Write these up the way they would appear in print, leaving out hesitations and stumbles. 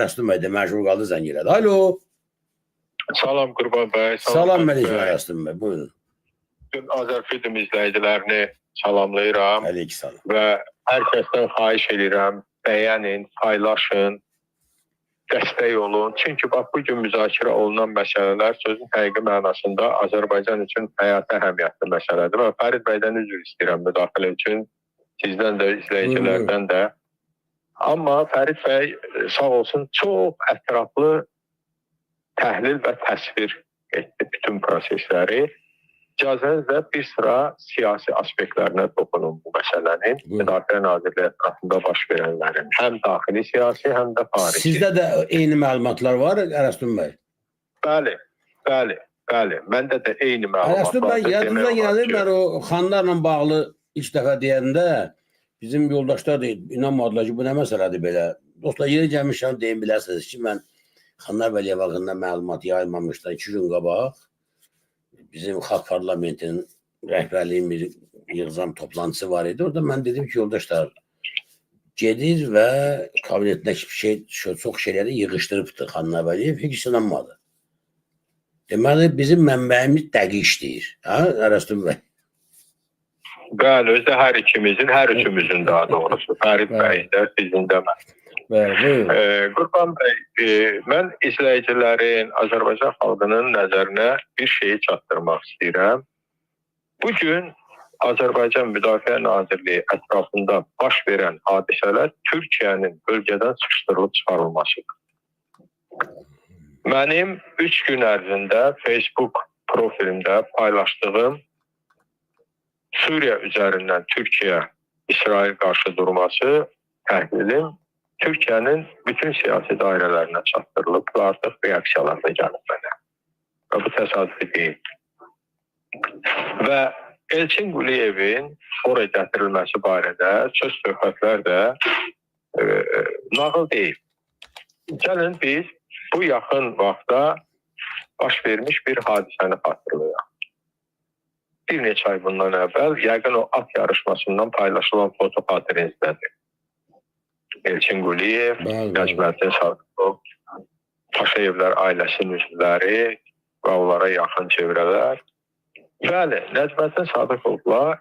Rəstum bəy də məşğul qaldı zəng elədi. Alo. Salam Qurban bəy. Salam Məlikə Rəstum bəy. Buyurun. Bütün Azərfilm izləyicilərini salamlayıram. Əleyküm salam. Və hər kəsdən xahiş edirəm, bəyənin, paylaşın, dəstək olun. Çünki bax, bugün müzakirə olunan məsələlər sözün həqiqi mənasında Azərbaycan üçün həyata əhəmiyyətli məsələdir. Və Fərid bəydən üzr istəyirəm müdaxilə üçün, sizdən də, izləyicilərdən də. Amma Fərid bəy sağ olsun çox ətraflı təhlil və təsvir etdi bütün prosesləri. İcazənizlə bir sıra siyasi aspektlərinə toxunum bu məsələnin, Müdafiə Nazirliyi ətrafında baş verənlərin. Həm daxili siyasi, həm də xarici. Sizdə də eyni məlumatlar var, Rəstum bəy? Bəli, bəli, bəli. Məndə də eyni məlumat var. Rəstum bəy, yadınıza gəlir, mən o xanlarla bağlı ilk dəfə deyəndə bizim yoldaşlar da inanmadılar ki, bu nə məsələdir belə. Dostlar, yeri gəlmişəm deyin bilərsiniz ki, mən Xanlar Vəliyev haqqında məlumat yaymamışlar 2 gün qabaq. Bizim Xalq Parlamentinin rəhbərliyin bir yığcam toplantısı var idi. Orada mən dedim ki, yoldaşlar gedir və kabinetindəki çox şeyləri yığışdırıbdır Xanlar Vəliyev. Heç inanmadı. Deməli, bizim mənbəyimiz dəqiq işləyir. Rəstum bəy. Bəli, özdə hər ikimizin, hər üçümüzün daha doğrusu. Fərid bəy də, sizin də mən. Qurban bəy, mən izləyicilərin, Azərbaycan xalqının nəzərinə bir şeyi çatdırmaq istəyirəm. Bugün Azərbaycan Müdafiə Nazirliyi ətrafında baş verən hadisələr Türkiyənin bölgədən sıxışdırılıb çıxarılmasıdır. Mənim 3 gün ərzində Facebook profilimdə paylaşdığım Suriya üzərindən Türkiyə-İsrail qarşı durması təhlilim Türkiyənin bütün siyasi dairələrinə çatdırılıb və artıq reaksiyalar da gəlib mənə. Və bu təsadüfi deyil. Və Elçin Quliyevin oraya gətirilməsi barədə söz-söhbətlər də nağıl deyil. Gəlin biz bu yaxın vaxtda baş vermiş bir hadisəni xatırlayaq. Bir neçə ay bundan əvvəl, yəqin o at yarışmasından paylaşılan foto xatirinizdədir. Elçin Quliyev, Nəcməddin Sadıqov, Paşayevlər ailəsinin üzvləri və onlara yaxın çevrələr. Bəli, Nəcməddin Sadıqovla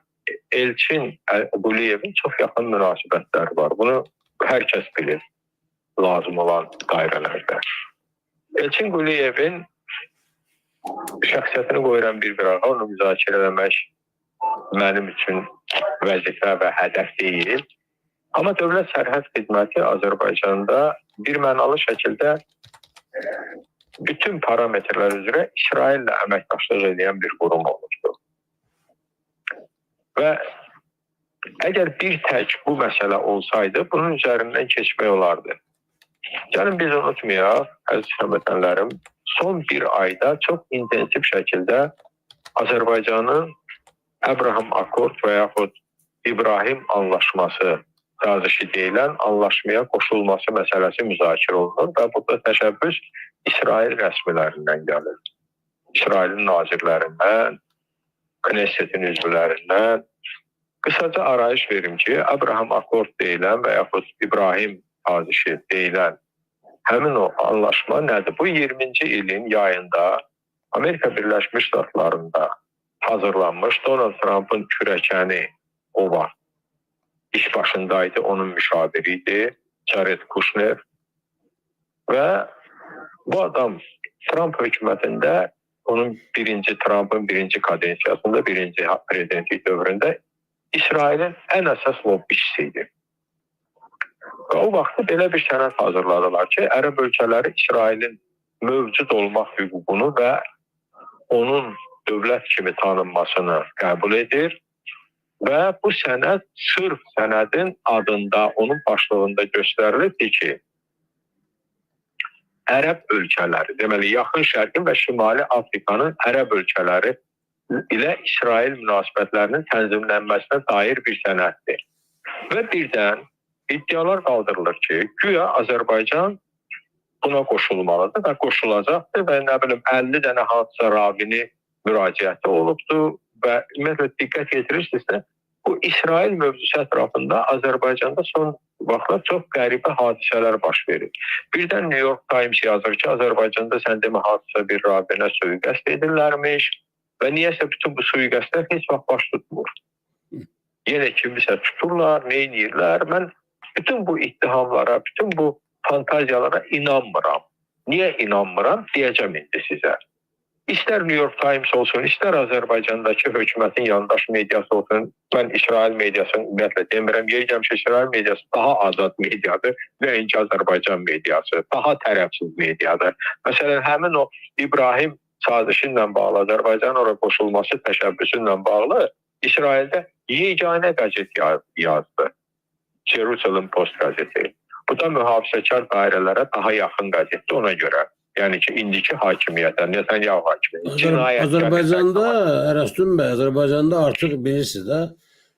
Elçin Quliyevin çox yaxın münasibətləri var. Bunu hər kəs bilir lazım olan dairələrdə. Elçin Quliyevin şəxsiyyətini qoyuram bir qırağa, onu müzakirə eləmək mənim üçün vəzifə və hədəf deyil. Amma Dövlət Sərhəd Xidməti Azərbaycanda bir mənalı şəkildə bütün parametrlər üzrə İsraillə əməkdaşlıq edən bir qurum olmuşdur. Və əgər bir tək bu məsələ olsaydı, bunun üzərindən keçmək olardı. Gəlin biz unutmayaq, əziz həmvətənlərim, son bir ayda çox intensiv şəkildə Azərbaycanın Əbraham Akord və yaxud İbrahim anlaşması sazişi deyilən anlaşmaya qoşulması məsələsi müzakirə olunur və burada təşəbbüs İsrail rəsmilərindən gəlir. İsrailin nazirlərindən, Knessetin üzvlərindən. Qısaca arayış verim ki, Əbraham Akord deyilən və yaxud İbrahim sazişi deyilən həmin o anlaşma nədir? Bu 20-ci ilin yayında Amerika Birləşmiş Ştatlarında hazırlanmış Donald Trump'ın kürəkəni o var. İş başındaydı, onun müşaviri idi, Jared Kushner. Və bu adam Trump hökumətində, onun Trump'ın birinci kadensiyasında, birinci prezidentlik dövründə İsrailin ən əsas lobbişisiydi. Və o vaxtda belə bir sənəd hazırladılar ki, Ərəb ölkələri İsrailin mövcud olmaq hüququnu və onun dövlət kimi tanınmasını qəbul edir və bu sənəd sırf sənədin adında, onun başlığında göstərilirdi ki, Ərəb ölkələri, deməli Yaxın Şərqin və Şimali Afrikanın Ərəb ölkələri ilə İsrail münasibətlərinin tənzimlənməsinə dair bir sənəddir. Və birdən iddialar qaldırılır ki, güya Azərbaycan buna qoşulmalıdır və qoşulacaqdır və nə bilim 50 dənə hansısa rabini müraciəti olubdur və ümumiyyətlə diqqət yetirirsinizsə, bu İsrail mövzusu ətrafında Azərbaycanda son vaxtlar çox qəribə hadisələr baş verir. Birdən New York Times yazır ki, Azərbaycanda sən demə hadisə bir rabinə sui-qəsd edirlərmiş və niyəsə bütün bu sui-qəsdlər heç vaxt baş tutmur. Yenə kimisə tuturlar, neynirlər. Mən bütün bu ittihamlara, bütün bu fantaziyalara inanmıram. Niyə inanmıram? Deyəcəm indi sizə. İstər New York Times olsun, istər Azərbaycandakı hökumətin yandaş mediası olsun, mən İsrail mediasını ümumiyyətlə demirəm, yerəcəm ki, İsrail mediası daha azad mediadır, nəinki Azərbaycan mediası, daha tərəfsiz mediadır. Məsələn, həmin o İbrahim sazişi ilə bağlı, Azərbaycanın ora qoşulması təşəbbüsü ilə bağlı İsraildə yeganə qəzet yazdı. Jerusalem Post qəzeti. Bu da mühafizəkar dairələrə daha yaxın qəzetdir ona görə. Yəni ki, indiki hakimiyyətə, Netanyahu hakimiyyəti. Azərbaycanda, Ərəstun bəy, Azərbaycanda artıq bilirsiniz də,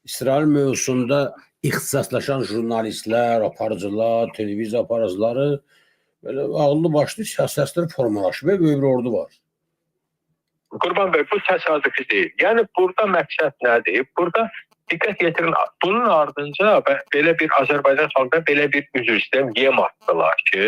İsrail mövzusunda ixtisaslaşan jurnalistlər, aparıcılar, televiziya aparıcıları belə ağıllı başlı siyasətlər formalaşıb və böyük bir ordu var. Qurban bəy, bu təsadüfi deyil. Yəni, burada məqsəd nədir? Burada diqqət yetirin, bunun ardınca belə bir Azərbaycan xalqına belə bir üzr istəyəm, yem atdılar ki,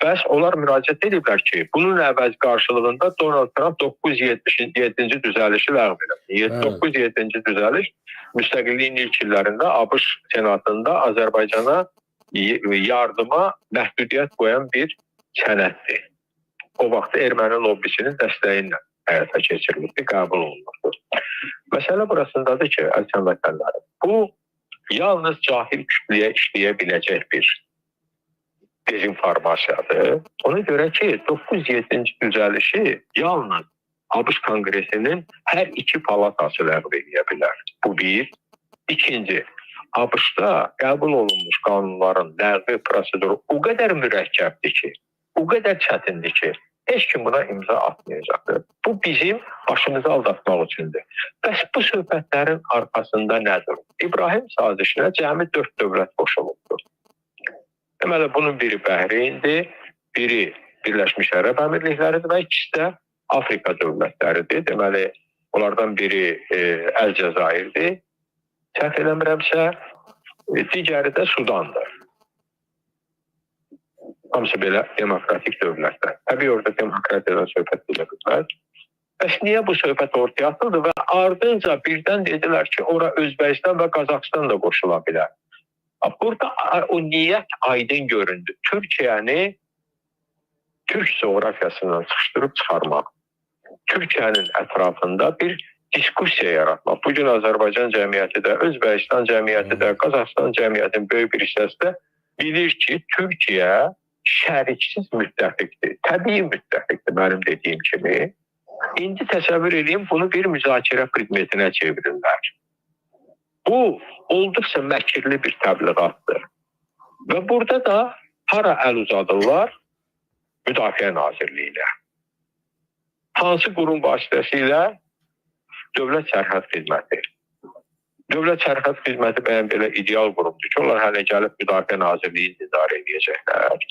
bəs onlar müraciət ediblər ki, bunun əvəz qarşılığında Donald Trump 977-ci düzəlişi ləğv edir. 907-ci düzəliş müstəqilliyin ilk illərində ABŞ senatında Azərbaycana yardıma məhdudiyyət qoyan bir sənəddir. O vaxt erməni lobbisinin dəstəyi ilə həyata keçirilmişdir, qəbul olunmuşdur. Məsələ burasındadır ki, əziz vətəndaşlar, bu yalnız cahil kütləyə işləyə biləcək bir dezinformasiyadır. Ona görə ki, 907-ci düzəlişi yalnız ABŞ Konqresinin hər iki palatası ləğv edə bilər. Bu bir. İkinci, ABŞ-da qəbul olunmuş qanunların ləğvi proseduru o qədər mürəkkəbdir ki, o qədər çətindir ki, heç kim buna imza atmayacaqdır. Bu bizim başımızı aldatmaq üçündür. Bəs bu söhbətlərin arxasında nədir? İbrahim sazişinə cəmi 4 dövlət qoşulubdur. Deməli, bunun biri Bəhreyndir, biri Birləşmiş Ərəb Əmirlikləridir və ikisi də Afrika dövlətləridir. Deməli, onlardan biri Əlcəzairdir, səhv eləmirəmsə, digəri də Sudandır. Hamısı belə demokratik dövlətlər. Təbii orada demokratiyadan söhbət edə bilməz. Bəs niyə bu söhbət ortaya atıldı və ardınca birdən dedilər ki, ora Özbəkistan və Qazaxıstan da qoşula bilər. Burada o niyyət aydın göründü. Türkiyəni Türk coğrafiyasından çıxışdırıb çıxarmaq, Türkiyənin ətrafında bir diskussiya yaratmaq. Bugün Azərbaycan cəmiyyəti də, Özbəkistan cəmiyyəti də, Qazaxıstan cəmiyyətinin böyük bir hissəsi də bilir ki, Türkiyə şəriksiz müttəfiqdir. Təbii müttəfiqdir, mənim dediyim kimi. İndi təsəvvür edeyim, bunu bir müzakirə predmetinə çevirirlər. Bu, olduqca məkirli bir təbliğatdır. Və burada da hara əl uzadırlar? Müdafiə Nazirliyinə. Hansı qurum vasitəsilə? Dövlət Sərhəd Xidməti. Dövlət Sərhəd Xidməti bəyən belə ideal qurumdur ki, onlar hələ gəlib Müdafiə Nazirliyini idarə edəcəklər.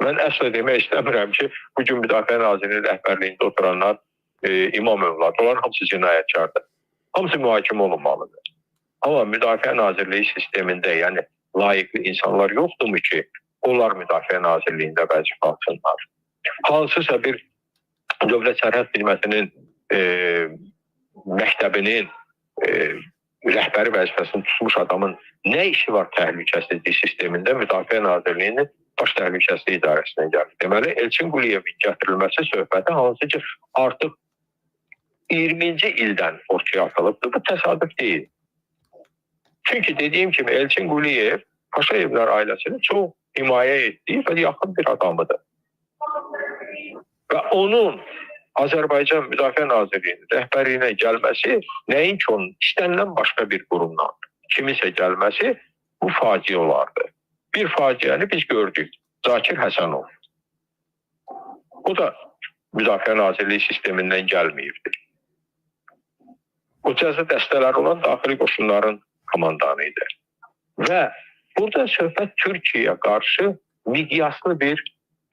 Mən əslə demək istəmirəm ki, bugün Müdafiə Nazirliyinin rəhbərliyində oturanlar imam övladı, onlar hamısı cinayətkardır. Hamısı mühakimə olunmalıdır. Amma Müdafiə Nazirliyi sistemində, yəni layiqli insanlar yoxdurmu ki, onlar Müdafiə Nazirliyində vəzifə alsınlar. Hansısa bir Dövlət Sərhəd Xidmətinin məktəbinin rəhbəri vəzifəsini tutmuş adamın nə işi var təhlükəsizlik sistemində Müdafiə Nazirliyinin baş təhlükəsizlik idarəsinə gəlir. Deməli, Elçin Quliyevin gətirilməsi söhbəti hansı ki, artıq 20-ci ildən ortaya atılıbdır. Bu təsadüf deyil. Çünki dediyim kimi Elçin Quliyev Paşayevlər ailəsini çox himayə etdiyi və yaxın bir adamıdır. Və onun Azərbaycan Müdafiə Nazirliyinin rəhbərliyinə gəlməsi nəinki onun istənilən başqa bir qurumdan kimisə gəlməsi bu faciə olardı. Bir faciəni biz gördük. Zakir Həsənov. O da Müdafiə Nazirliyi sistemindən gəlməyibdir. O cəza dəstələri olan daxili qoşunların komandanı idi. Və burada söhbət Türkiyəyə qarşı miqyaslı bir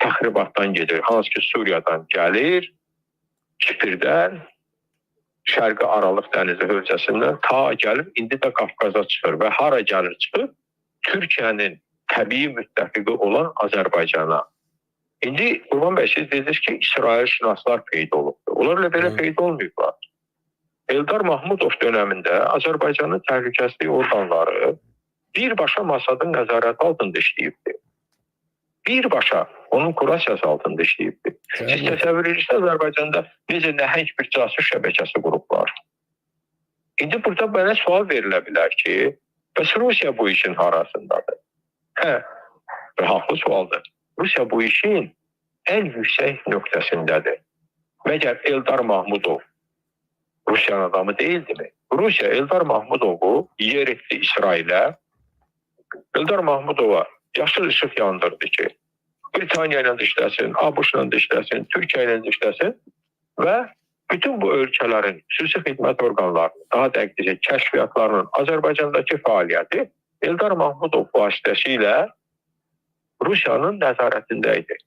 təxribatdan gedir. Hansı ki, Suriyadan gəlir, Kipirdən, Şərqi Aralıq dənizi hövzəsindən ta gəlib, indi də Qafqaza çıxır və hara gəlir çıxır? Türkiyənin təbii müttəfiqi olan Azərbaycana. İndi Qurban bəy, siz dediniz ki, İsrail şinaslar peyda olubdur. Onlar elə belə peyda olmayıblar. Eldar Mahmudov döneminde Azərbaycanın təhlükəsizlik orqanları birbaşa Masadın nəzarəti altında işləyibdi. Birbaşa onun kurasiyası altında işləyibdi. Siz təsəvvür edirsiniz, Azərbaycanda necə nəhəng bir casus şəbəkəsi qurublar. İndi burada mənə sual verilə bilər ki, bəs Rusiya bu işin harasındadır? Hə, haqlı sualdır. Rusiya bu işin en yüksək nöqtəsindədir. Məgər Eldar Mahmudov Rusiyanın adamı değildi mi? Rusya Eldar Mahmudov'u yer etti İsrail'e. Eldar Mahmudov'a yaşıl ışık yandırdı ki Britanya ile işlesin, ABŞ ile işlesin, Türkiye ile işlesin ve bütün bu ülkelerin xüsusi xidmət orqanlarının, daha dəqiqcə kəşfiyyatlarının Azərbaycandakı fəaliyyəti Eldar Mahmudov vasitəsilə Rusiyanın nəzarətindəydi.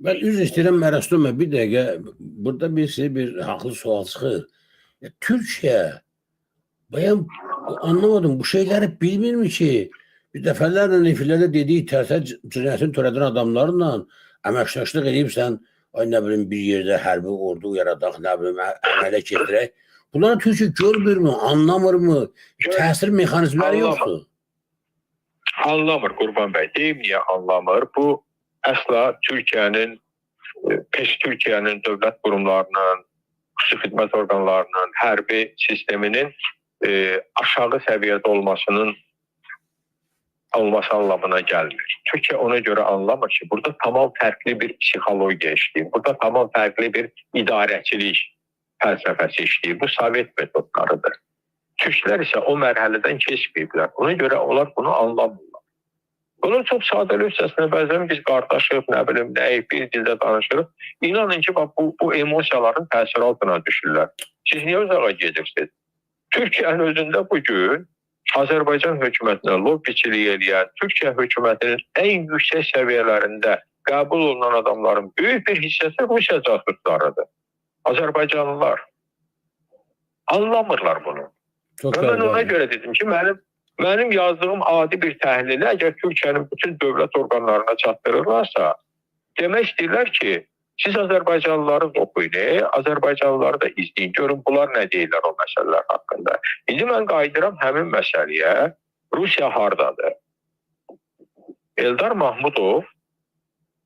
Ben üzr istəyirəm Mərastum bəy, bir dəqiqə burada bir haqlı sual çıxır. Türkiye ben anlamadım, bu şeyleri bilmir mi ki? Bir dəfələrlə nefillərdə dediği tərsə cinayətini törədən adamlarla əməkdaşlıq edibsən, ay nə bilim bir yerdə hərbi ordu yaradaq, nə bilim əmələ keçirək. Bunları Türkiye görmür mü, anlamır mı? Təsir mexanizmləri yoxdur. Anlamır Qurban bəy, deyim niyə anlamır? Bu əsla Türkiye'nin Türkiye'nin dövlət qurumlarının, xüsusi xidmət orqanlarının, hərbi sisteminin aşağı səviyyədə olması anlamına gelmir. Türkiye ona göre anlamır ki, burada tamam farklı bir psixologiya işləyir. Burada tamam farklı bir idarəçilik fəlsəfəsi işləyir. Bu Sovet metodlarıdır. Türklər isə o mərhələdən keçməyiblər. Ona göre onlar bunu anlamırlar. Bunun çok sadəlövsəsinə bəzən biz qardaşıq, nə bilim, nəyik, bir dildə danışırıq. İnanın ki, bak, bu emosiyaların təsir altına düşürlər. Siz niyə uzağa gedirsiniz? Türkiye'nin özündə bugün Azərbaycan hökumətinə lobbiçilik edən, Türkiye hökumətinin en yüksək səviyyələrində qəbul olunan adamların büyük bir hissəsi Rusiya casuslarıdır. Azərbaycanlılar. Anlamırlar bunu. Ben ona göre dedim ki, benim yazdığım adi bir təhlili əgər Türkiye'nin bütün dövlət orqanlarına çatdırırlarsa, demək istəyirlər ki, siz Azərbaycanlıları oxuyun, Azərbaycanlıları da izləyin, görün bunlar nə deyirlər o məsələlər haqqında. İndi mən qayıdıram həmin məsələyə, Rusiya hardadır? Eldar Mahmudov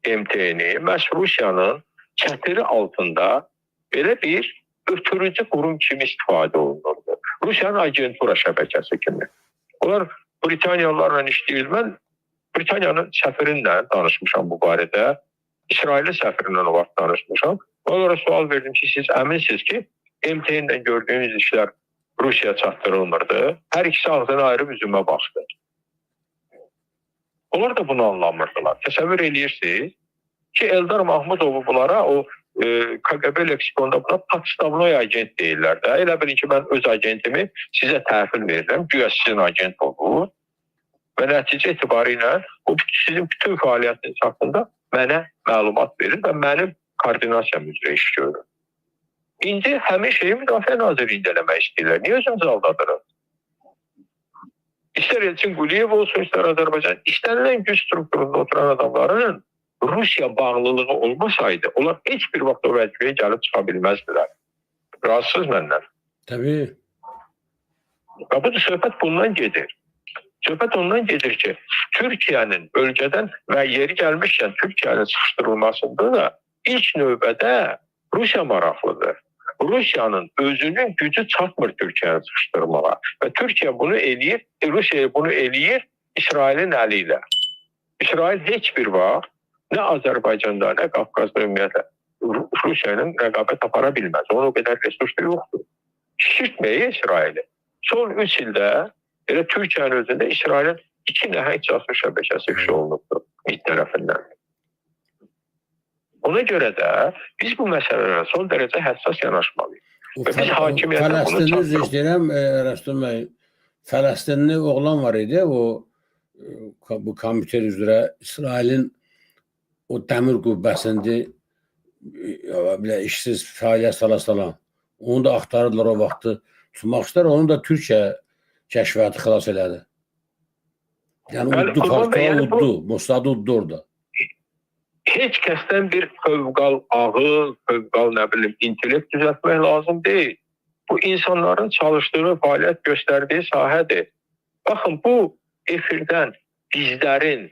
MTN-i məhz Rusiyanın çətiri altında belə bir ötürücü qurum kimi istifadə olunurdu. Rusiyanın agentura şəbəkəsi kimi. Onlar Britaniyalılarla işləyir. Mən Britaniyanın səfirinlə danışmışam bu barədə. İsrail'in səfirindən o vaxt danışmışam. Onlara sual verdim ki, siz əminsiniz ki, MTN-lə gördüğünüz işlər Rusiya çatdırılmırdı. Hər ikisi ağzına ayrı üzümə baxdı. Onlar da bunu anlamırdılar. Təsəvvür edirsiniz ki, Eldar Mahmudovu bunlara o KGB leksikonda buna Pakistanoy agent deyirlər də. Elə bilin ki, mən öz agentimi sizə təhvil verirəm. Güya sizin agent olur. Və nəticə etibarıyla o sizin bütün fəaliyyətiniz haqqında mənə məlumat verir və mənim koordinasiyam üzrə iş görür. İndi həmin şeyi Müdafiə Naziri incələmək istəyirlər. Niyə özümüzü aldadırıq? İstər Elçin Quliyev olsun, istər Azərbaycan, istənilən güc strukturunda oturan adamların Rusiya bağlılığı olmasaydı, onlar heç bir vaxt o vəzifəyə gəlib çıxa bilməzdilər. Razısınız məndən? Tabii. Bu da söhbət bundan gedir. Söhbət ondan gedir ki, Türkiye'nin bölgeden ve yeri gelmişken Türkiye'nin sıkıştırılmasında da ilk növbədə Rusya maraqlıdır. Rusiyanın özünün gücü çatmır Türkiye'ni sıkıştırmağa. Ve Türkiye bunu eləyir, Rusiya bunu eləyir İsrail'in əliyle. İsrail heç bir vaxt ne Azərbaycanda, ne Qafqazda ümumiyyətlə Rusiyanın rəqabət apara bilməz. Onun o qədər resursu yoxdur. Şişirtməyi İsrail'i. Son 3 ildə elə Türkiye'nin özündə İsrail'in 2 nəhəng casus şəbəkəsi ifşa olunubdur MİT tərəfindən. Ona görə də biz bu məsələlərə son dərəcə həssas yanaşmalıyıq. Və biz hakimiyyətə bunu çatdırmalıyıq. İstəyirəm, Rəstum bəy, Fələstinli oğlan var idi, bu komitə üzrə İsrailin o dəmir qübbəsində işsiz fəaliyyət salan. Onu da axtarırlar o vaxtı tutmaq istər. Onu da Türkiyə kəşfiyyatı xilas elədi. Yani Bəli, uddu, Qurban bəy, Partiya yəni bu uddu, Mossad uddu orada. heç kəsdən bir fövqal ağıl, fövqal nə bilim intellekt düzəltmək lazım deyil. Bu insanların çalışdığı, fəaliyyət göstərdiyi sahədir. Baxın, bu efirdən bizlərin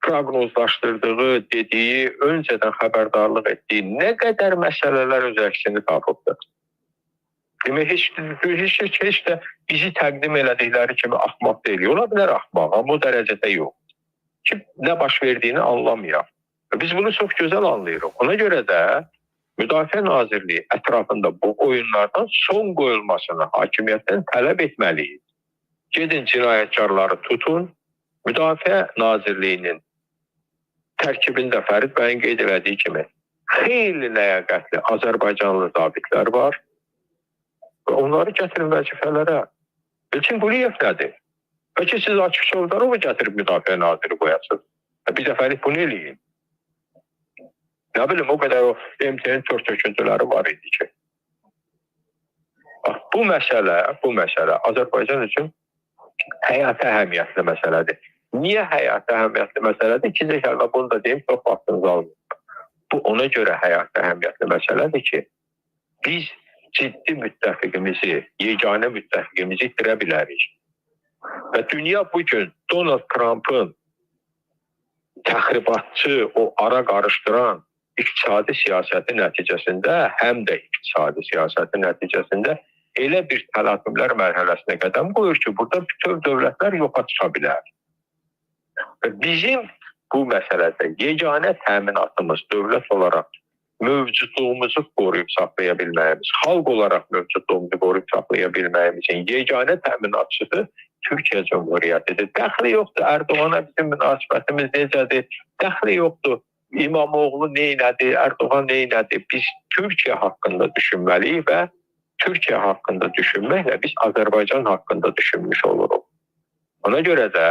proqnozlaşdırdığı, dediyi, öncədən xəbərdarlıq etdiyi nə qədər məsələlər öz əksini tapıbdır. Demək, heç də bizi təqdim elədikləri kimi axmaq deyil. Ola bilər axmaq, amma o dərəcədə yox. Ki, nə baş verdiyini anlamayaq. Biz bunu çox gözəl anlayırıq. Ona görə də Müdafiə Nazirliyi ətrafında bu oyunlardan son qoyulmasını hakimiyyətdən tələb etməliyik. Gedin cinayətkarları tutun. Müdafiə Nazirliyinin tərkibində Fərid bəyin qeyd elədiyi kimi xeyli ləyaqətli Azərbaycanlı zabitlər var. Və onları gətirin vəzifələrə. Elçin Quliyev nədir? Bəlkə siz Akif Çavdarovu gətirib Müdafiə Naziri qoyasınız. Bir dəfəlik bunu eləyin. Nə bilim, o qədər o MTN tör-töküntüləri var idi ki. Bu məsələ Azərbaycan üçün həyati əhəmiyyətli məsələdir. Niyə həyati əhəmiyyətli məsələdir? İkinci kəlmə bunu da deyim, çox vaxtınızı almayın. Bu ona görə həyati əhəmiyyətli məsələdir ki, biz ciddi müttəfiqimizi, yeganə müttəfiqimizi itirə bilərik. Və dünya bugün Donald Trump'ın təxribatçı, o ara qarışdıran iqtisadi siyasəti nəticəsində, həm də iqtisadi siyasəti nəticəsində elə bir təlatümlər mərhələsinə qədəm qoyur ki, burada bütöv dövlətlər yoxa çıxa bilər. Və bizim bu məsələdə yeganə təminatımız dövlət olaraq mövcudluğumuzu qoruyub saxlaya bilməyimiz, xalq olaraq mövcudluğumuzu qoruyub saxlaya bilməyimizin yeganə təminatçısı Türkiyə Cumhuriyyətidir. Dəxli yoxdur, Ərdoğana bizim münasibətimiz necədir? Dəxli yoxdur, İmamoğlu neynədir, Ərdoğan neynədir? Biz Türkiyə haqqında düşünməliyik və Türkiyə haqqında düşünməklə biz Azərbaycan haqqında düşünmüş oluruq. Ona görə də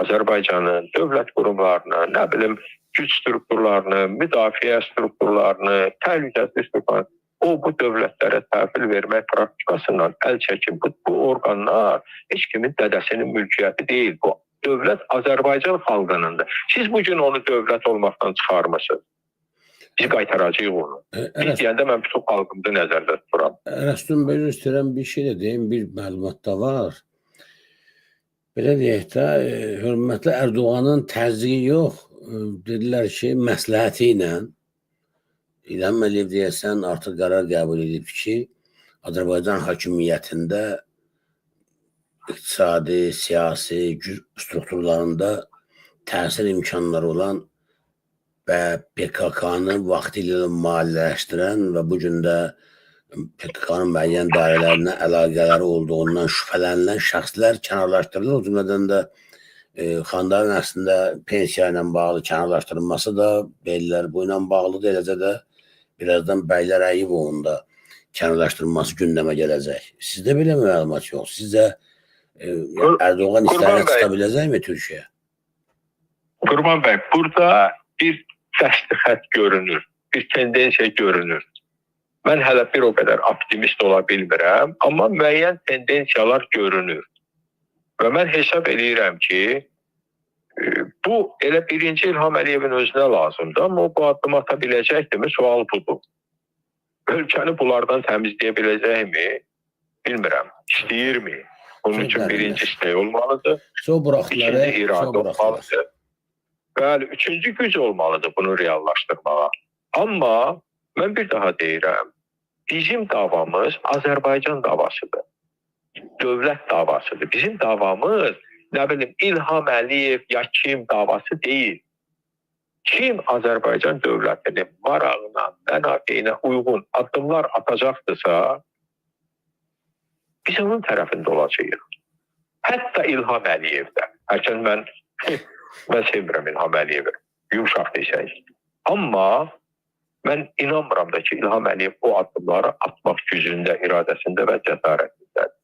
Azərbaycanın dövlət qurumlarını, nə bilim, güc strukturlarını, müdafiə strukturlarını, təhlükəsizlik strukturlarını, bu dövlətlərə təhvil vermək praktikasından əl çəkib. Bu orqanlar heç kimin dədəsinin mülkiyyəti deyil bu. Dövlət Azərbaycan xalqınındır. Siz bugün onu dövlət olmaqdan çıxarmısınız. Biz qaytaracağıq onu. Biz deyəndə mən bütün xalqımda nəzərdə tuturam. Rəstum bəy, istəyirəm bir şey də deyim, bir məlumat da var. Belə deyək də, hörmətli Ərdoğanın təzyiqi yox, dedilər ki, məsləhəti ilə İlham Əliyev deyəsən artıq qərar qəbul edib ki, Azərbaycan hakimiyyətində iqtisadi, siyasi, güc strukturlarında təsir imkanları olan və PKK-nı vaxtilə maliyyələşdirən və bu gün də PKK-nın müəyyən dairələrinə əlaqələri olduğundan şübhələnilən şəxslər kənarlaşdırılır. O cümlədən də Xandarın əslində pensiya ilə bağlı kənarlaşdırılması da bəylər bu ilə bağlıdır. Eləcə də birazdan Bəylər Əyibovun da kənarlaşdırılması gündəmə gələcək. Sizdə belə məlumat yox. Sizdə Ərdoğan işlərini tuta biləcəkmi Türkiyə? Qurban bəy, burada bir dəsti xət görünür, bir tendensiya görünür. Mən hələ bir o qədər optimist ola bilmirəm, amma müəyyən tendensiyalar görünür. Və mən hesab edirəm ki, bu elə birinci İlham Əliyevin özünə lazımdır, amma o bu addım ata biləcəkdirmi? Sual budur. Ölkəni bunlardan təmizləyə biləcəkmi? Bilmirəm. İstəyirmi? Bunun üçün birinci istək olmalıdır. İkinci iradə olmalıdır. Bəli, üçüncü güc olmalıdır bunu reallaşdırmağa. Amma mən bir daha deyirəm, bizim davamız Azərbaycan davasıdır. Dövlət davasıdır. Bizim davamız, nə bilim, İlham Əliyev ya kim davası deyil. Kim Azərbaycan dövlətinin marağına, mənafeyinə uyğun addımlar atacaqdırsa, biz onun tərəfində olacağıq. Hətta İlham Əliyevdə. Hərçən mən sevirəm İlham Əliyevi, yumşaq desək. Amma mən inanmıram da ki, İlham Əliyev o addımları atmaq gücündə, iradəsində və cəsarətindədir.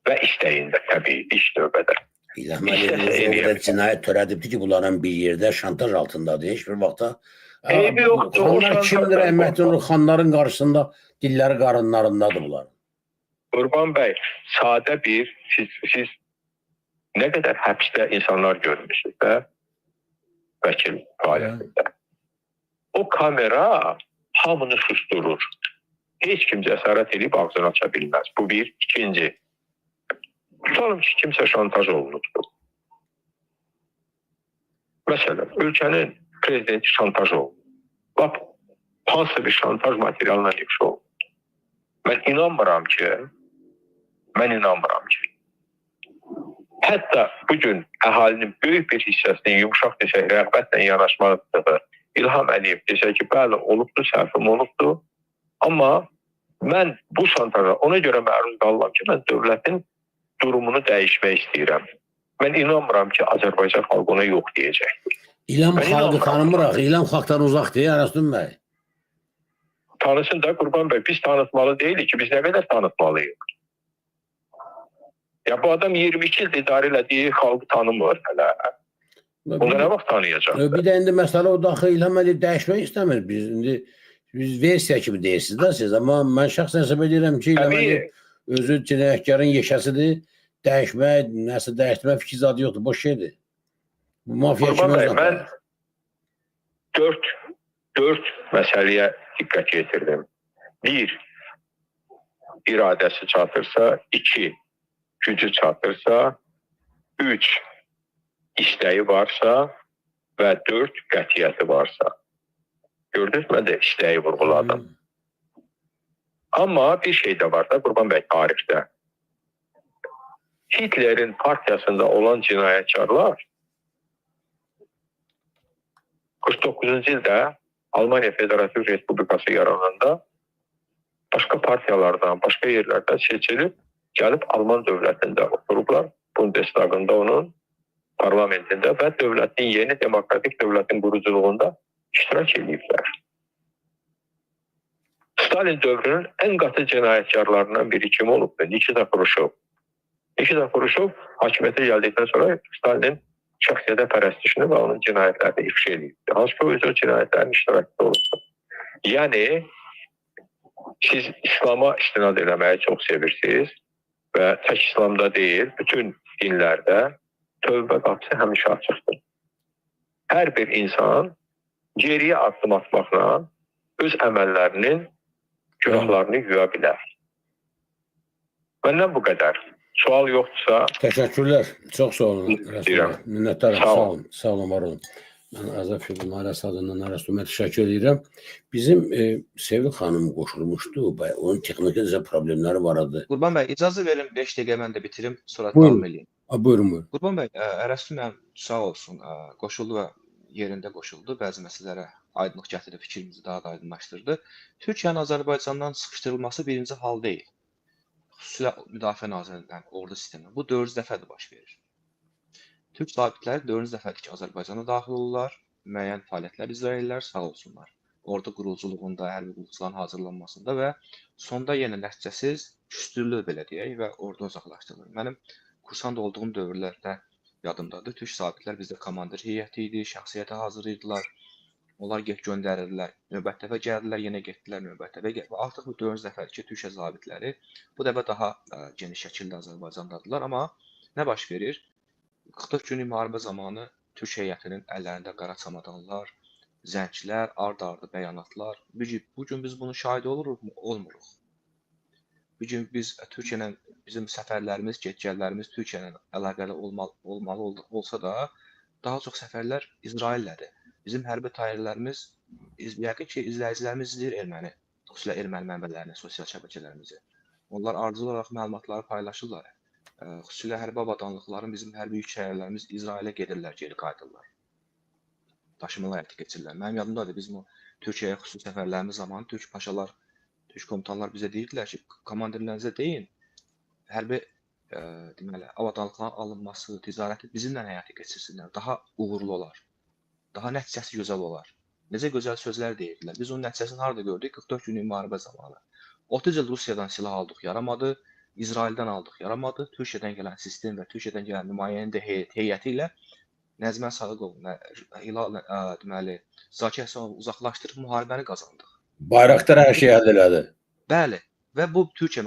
Və istəyində, təbii, iş növbədə. İlham Əliyev cinayət törədibdir ki, bunların bir yerdə şantaj altındadır. Heç bir vaxtda xanlar kimdir, Əhməd Nur xanların qarşısında dilləri qarınlarındadır bunlar. Qurban bəy, sadə bir, siz nə qədər həbsdə insanlar görmüşük də vəkil fəaliyyətində. O kamera hamını susturur. Heç kim cəsarət edib ağzını aça bilməz. Bu bir. İkinci, tutalım ki, kimsə şantaj olunubdur. Məsələn, ölkənin prezidenti şantaj olunur. Bax, hansı bir şantaj materialına ifşa olunur. Mən inanmıram ki, hətta bugün əhalinin böyük bir hissəsinin yumuşaq desək, rəğbətlə yanaşmalıdır. İlham Əliyev desək ki, bəli, olubdur, səhvim olubdur. Amma mən bu şantaja ona görə məruz qalıram ki, mən dövlətin durumunu dəyişmək istəyirəm. Mən inanmıram ki, Azərbaycan xalqı ona yox deyəcəkdir. İlham xalqı tanımıraq, İlham xalqdan uzaq deyir, Ərəstun bəy. Tanısın da Qurban bəy, biz tanıtmalı deyilik ki, biz nə qədər tanıtmalıyıq? Ya bu adam 22 il idarə elədiyi xalqı tanımır hələ. Onda nə vaxt tanıyacaq? Bir də indi məsələ o daxil İlham Əliyev dəyişmək istəmir. Biz versiya kimi deyirsiniz də siz, amma mən şəxsən hesab edirəm ki, İlham Əliyev özü cinayətkarın yeşəsidir. Dəyişmək, nəsə dəyişdirmək fikri zadı yoxdur, boş şeydir. Bu mafiya kimi özlə mən 4 məsələyə diqqət yetirdim. 1, iradəsi çatırsa, 2, gücü çatırsa, 3, istəyi varsa və 4, qətiyyəti varsa. Gördünüz, mən də istəyi vurguladım. Amma bir şey də var da, Qurban bəy, tarixdə. Hitlerin partiyasında olan cinayətkarlar 49-cu ildə Almaniya Federativ Respublikası yarananda başqa partiyalardan, başqa yerlərdən seçilib, gəlib Alman dövlətində oturublar, Bundestagında onun, parlamentində və dövlətin, yeni demokratik dövlətin quruculuğunda iştirak ediblər. Stalin dövrünün ən qatı cinayətkarlarından biri kim olubdur? Nikita Xruşov. Nikita Xruşov hakimiyyətə gəldikdən sonra Stalinin şəxsiyyətə pərəstişini və onun cinayətlərini ifşa edibdir. Hansı ki, o cinayətlərin iştirakçısı olubdur. Yəni, siz İslama istinad eləməyi çox sevirsiniz və tək İslamda deyil, bütün dinlərdə tövbə qapısı həmişə açıqdır. Hər bir insan geriyə addım atmaqla öz əməllərinin günahlarını yuya bilər. Məndən bu qədər. Sual yoxdursa... Təşəkkürlər. Çox sağ olun. Minnətdarım. Sağ olun, var olun. Mən Azad Firdim Aləs adından Ərəstuma təşəkkür edirəm. Bizim Sevil xanım qoşulmuşdu. Onun texniki problemləri var idi. Qurban bəy, icazə verin 5 dəqiqə mən də bitirim, sonra davam edeyim. Buyurun. Qurban bəy, Ərəstuma sağ olsun, qoşuldu və yerində qoşuldu. Bəzi məsələlərə aydınlıq gətirib, fikrimizi daha da aydınlaşdırdı. Türkiyənin Azərbaycandan sıxışdırılması birinci hal deyil. Xüsusilə Müdafiə Nazirliyindən, ordu sistemi. Bu 4-cü dəfədir baş verir. Türk zabitləri 4-cü dəfədir ki, Azərbaycana daxil olurlar, müəyyən fəaliyyətlər icra edirlər, sağ olsunlar. Ordu quruculuğunda, hərbi qulluqçuların hazırlanmasında və sonda yenə nəticəsiz küstürülür belə deyək və ordu uzaqlaşdırılır. Mənim kursant olduğum dövrlərdə yadımdadır. Türk zabitlər bizdə komandir heyəti idi, şəxsiyyətə hazır idilər. Onlar göndərirdilər, növbət dəfə gəldilər, yenə getdilər, növbət dəfə gəldilər. Artıq bu 4-cü dəfədir ki, Türkiyə zabitləri bu dəfə daha geniş şəkildə Azərbaycandadırlar. Amma nə baş verir? 44 günlük müharibə zamanı Türk heyətinin əllərində qara çamadanlar, zənclər, ard-ardı bəyanatlar. Bu gün biz bunun şahidi oluruqmu? Olmuruq. Bu gün biz Türkiyələ, bizim səfərlərimiz, get-gəllərimiz Türkiyələ əlaqəli olmalı olsa da, daha çox səfərlər İsraillədir. Bizim hərbi tayirlərimiz, yəqin ki, izləyicilərimiz izləyir erməni, xüsusilə erməni mənbələrini, sosial şəbəkələrimizi. Onlar arzu olaraq məlumatları paylaşırlar. Xüsusilə hərbi avadanlıqların bizim hərbi yük şəhərlərimiz İsrailə gedirlər, geri qayıdırlar. Daşımalar həyata keçirirlər. Mənim yadımdadır, biz bu Türkiyəyə xüsusi səfərlərimiz zamanı Türk paşalar, Türk komutanlar bizə deyirdilər ki, komandirlərinizə deyin, hərbi deməli, avadanlıqların alınması, ticarəti bizimlə həyata keçirsinlər, daha uğurlu olar. Daha nəticəsi gözəl olar. Necə gözəl sözlər deyirdilər. Biz onun nəticəsini harada gördük? 44 günlük müharibə zamanı. 30 il Rusiyadan silah aldıq, yaramadı. İsraildən aldıq, yaramadı. Türkiyədən gələn sistem və Türkiyədən gələn nümayəndə heyəti ilə Nəzmən Sadıqov, deməli, Zakir Həsənov uzaqlaşdırıb müharibəni qazandıq. Bayraktar hər şey əldə elədi. Bəli. Və bu Türkiyə